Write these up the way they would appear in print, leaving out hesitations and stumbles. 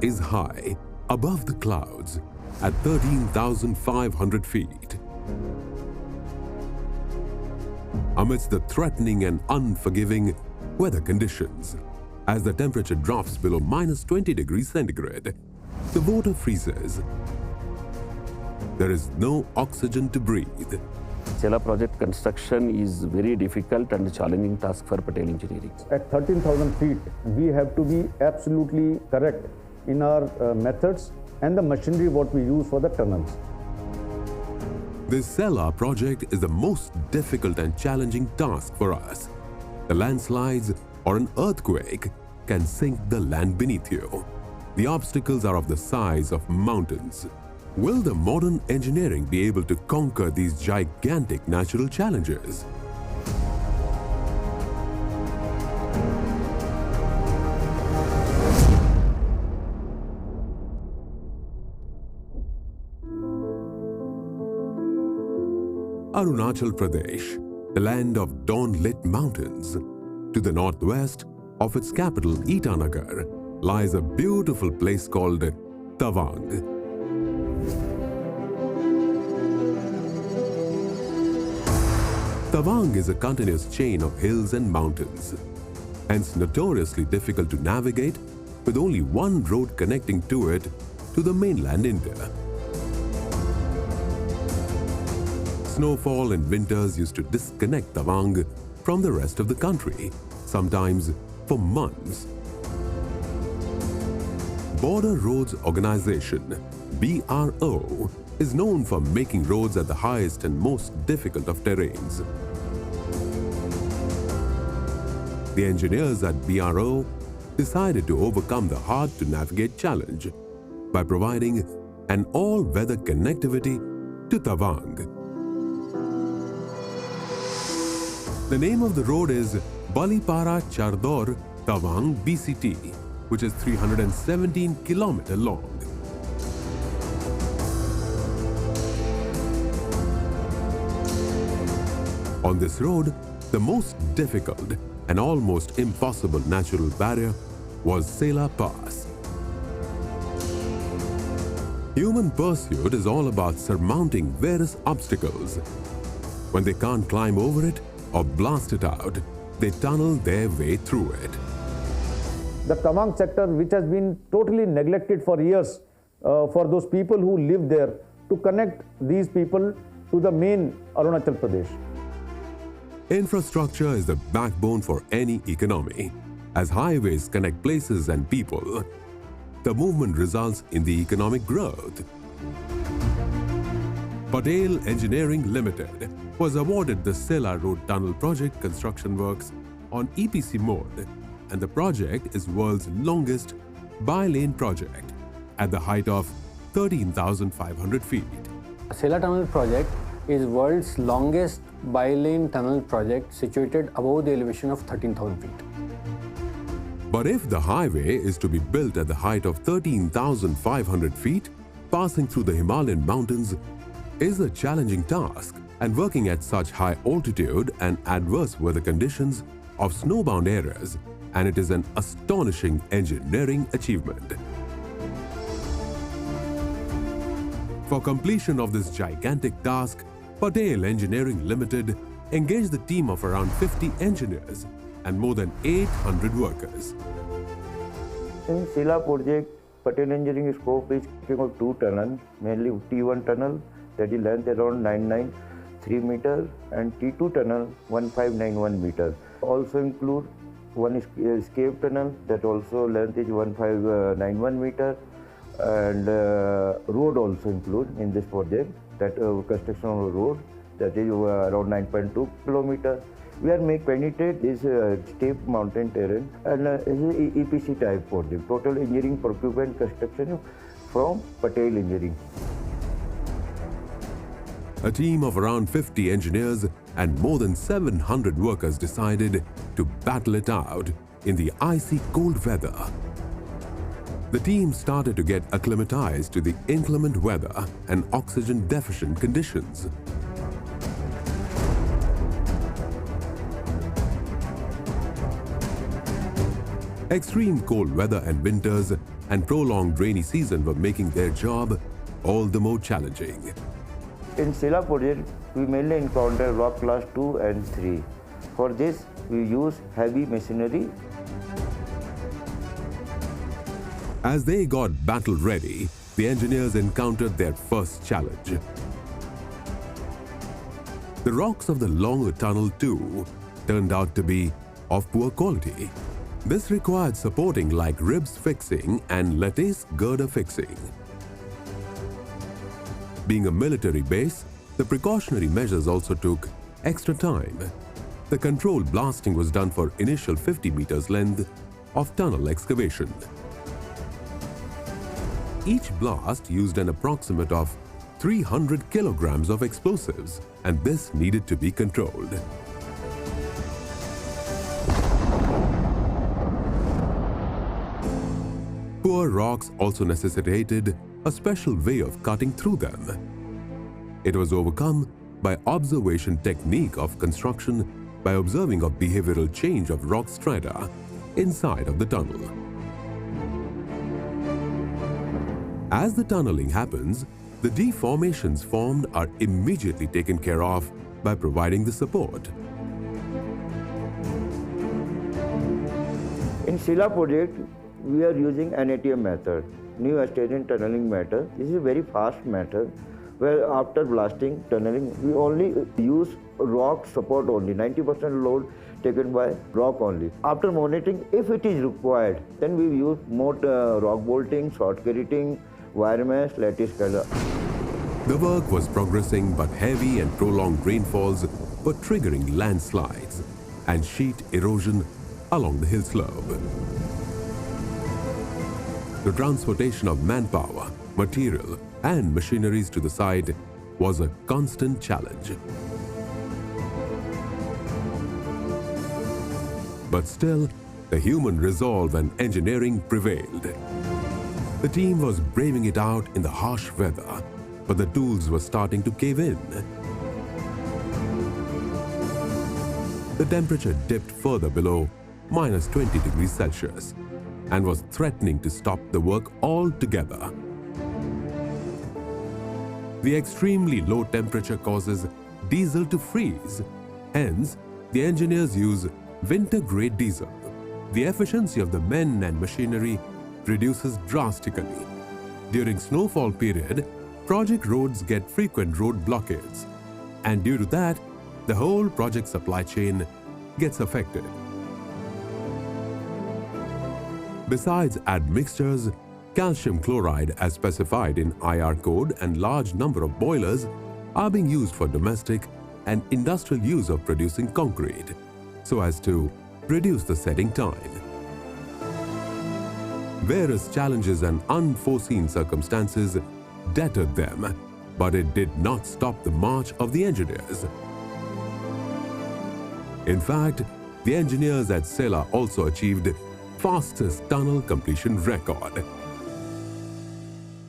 is high, above the clouds, at 13,500 feet. Amidst the threatening and unforgiving weather conditions, as the temperature drops below -20 degrees centigrade, the water freezes. There is no oxygen to breathe. Sela project construction is very difficult and challenging task for Patel Engineering. At 13,000 feet, we have to be absolutely correct in our methods and the machinery what we use for the tunnels. This Sela project is the most difficult and challenging task for us. The landslides or an earthquake can sink the land beneath you. The obstacles are of the size of mountains. Will the modern engineering be able to conquer these gigantic natural challenges? Arunachal Pradesh, the land of dawn-lit mountains. To the northwest of its capital, Itanagar, lies a beautiful place called Tawang. Tawang is a continuous chain of hills and mountains, hence notoriously difficult to navigate, with only one road connecting to it to the mainland India. Snowfall in winters used to disconnect Tawang from the rest of the country, sometimes for months. Border Roads Organization, BRO, is known for making roads at the highest and most difficult of terrains. The engineers at BRO decided to overcome the hard-to-navigate challenge by providing an all-weather connectivity to Tawang. The name of the road is Balipara Chardor Tawang BCT, which is 317 km long. On this road, the most difficult and almost impossible natural barrier was Sela Pass. Human pursuit is all about surmounting various obstacles. When they can't climb over it or blast it out, they tunnel their way through it. The Tawang sector, which has been totally neglected for years for those people who live there, to connect these people to the main Arunachal Pradesh. Infrastructure is the backbone for any economy. As highways connect places and people, the movement results in the economic growth. Patel Engineering Limited was awarded the Sela Road Tunnel Project construction works on EPC mode, and the project is world's longest bi-lane project at the height of 13,500 feet. Sela Tunnel project is world's longest bi-lane tunnel project situated above the elevation of 13,000 feet. But if the highway is to be built at the height of 13,500 feet, passing through the Himalayan mountains is a challenging task, and working at such high altitude and adverse weather conditions of snowbound areas, and it is an astonishing engineering achievement. For completion of this gigantic task, Patel Engineering Limited engaged a team of around 50 engineers and more than 800 workers. In Sela project, Patel Engineering scope is consisting of two tunnels, mainly T1 tunnel that is length around 993 meter and T2 tunnel 1591 meter. Also include one escape tunnel that also length is 1591 meter, and road also include in this project, that construction of a road that is around 9.2 kilometer. We are penetrate this steep mountain terrain, and is an EPC type project, total engineering procurement construction from Patel Engineering. A team of around 50 engineers and more than 700 workers decided to battle it out in the icy cold weather. The team started to get acclimatized to the inclement weather and oxygen deficient conditions. Extreme cold weather and winters and prolonged rainy season were making their job all the more challenging. In Sila project, we mainly encounter rock class 2 and 3. For this, we use heavy machinery. As they got battle ready, the engineers encountered their first challenge. The rocks of the longer tunnel 2 turned out to be of poor quality. This required supporting like ribs fixing and lattice girder fixing. Being a military base, the precautionary measures also took extra time. The controlled blasting was done for initial 50 meters length of tunnel excavation. Each blast used an approximate of 300 kilograms of explosives, and this needed to be controlled. Poor rocks also necessitated a special way of cutting through them. It was overcome by observation technique of construction by observing a behavioral change of rock strata inside of the tunnel. As the tunneling happens, the deformations formed are immediately taken care of by providing the support. In Sila project, we are using NATM method, New Australian Tunneling Method. This is a very fast method where after blasting, tunneling, we only use rock support only, 90% load taken by rock only. After monitoring, if it is required, then we use more rock bolting, short carrying, wire mesh, lattice color. The work was progressing, but heavy and prolonged rainfalls were triggering landslides and sheet erosion along the hill slope. The transportation of manpower, material, and machineries to the site was a constant challenge. But still, the human resolve and engineering prevailed. The team was braving it out in the harsh weather, but the tools were starting to cave in. The temperature dipped further below minus 20 degrees Celsius and was threatening to stop the work altogether. The extremely low temperature causes diesel to freeze. Hence, the engineers use winter-grade diesel. The efficiency of the men and machinery reduces drastically. During snowfall period, project roads get frequent road blockades, and due to that, the whole project supply chain gets affected. Besides admixtures, calcium chloride as specified in IR code and large number of boilers are being used for domestic and industrial use of producing concrete so as to reduce the setting time. Various challenges and unforeseen circumstances deterred them, but it did not stop the march of the engineers. In fact, the engineers at Sela also achieved fastest tunnel completion record.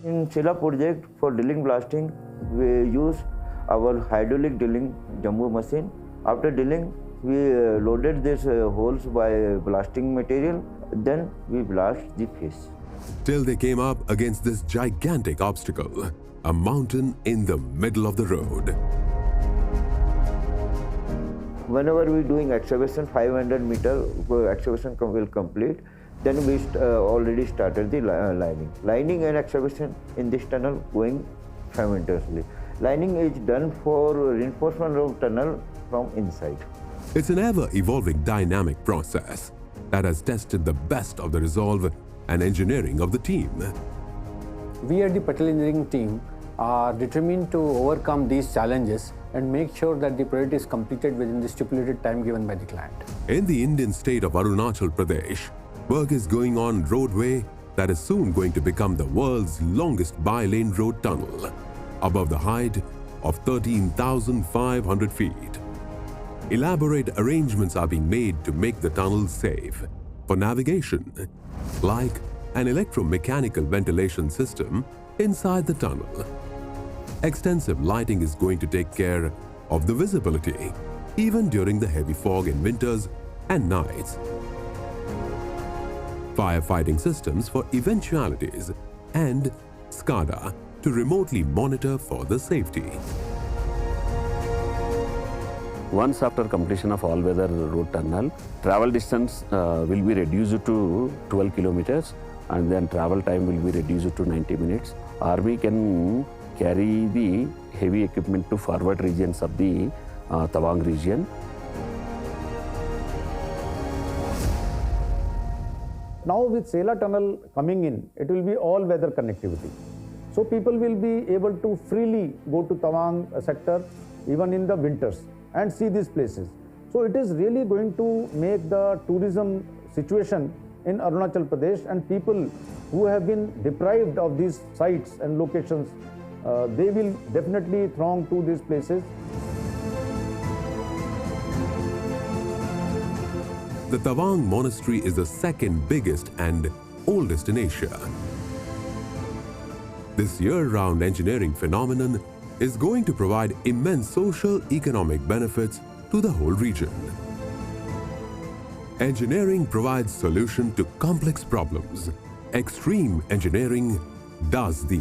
In Sila project, for drilling blasting, we use our hydraulic drilling jumbo machine. After drilling, we loaded these holes by blasting material. Then we blast the face. Till they came up against this gigantic obstacle, a mountain in the middle of the road. Whenever we doing excavation, 500 meter excavation will complete, then we already started the lining. Lining and excavation in this tunnel going simultaneously. Lining is done for reinforcement of tunnel from inside. It's an ever-evolving dynamic process that has tested the best of the resolve and engineering of the team. We at the Patel Engineering team are determined to overcome these challenges and make sure that the project is completed within the stipulated time given by the client. In the Indian state of Arunachal Pradesh, work is going on roadway that is soon going to become the world's longest bi-lane road tunnel, above the height of 13,500 feet. Elaborate arrangements are being made to make the tunnel safe for navigation, like an electromechanical ventilation system inside the tunnel. Extensive lighting is going to take care of the visibility, even during the heavy fog in winters and nights. firefighting systems for eventualities, and SCADA to remotely monitor for the safety. Once after completion of all-weather road tunnel, travel distance will be reduced to 12 kilometers and then travel time will be reduced to 90 minutes. Army can carry the heavy equipment to forward regions of the Tawang region. Now with Sela tunnel coming in, it will be all-weather connectivity. So people will be able to freely go to Tawang sector even in the winters and see these places. So it is really going to make the tourism situation in Arunachal Pradesh, and people who have been deprived of these sites and locations, they will definitely throng to these places. The Tawang Monastery is the second biggest and oldest in Asia. This year-round engineering phenomenon is going to provide immense social economic benefits to the whole region. Engineering provides solution to complex problems. Extreme engineering does the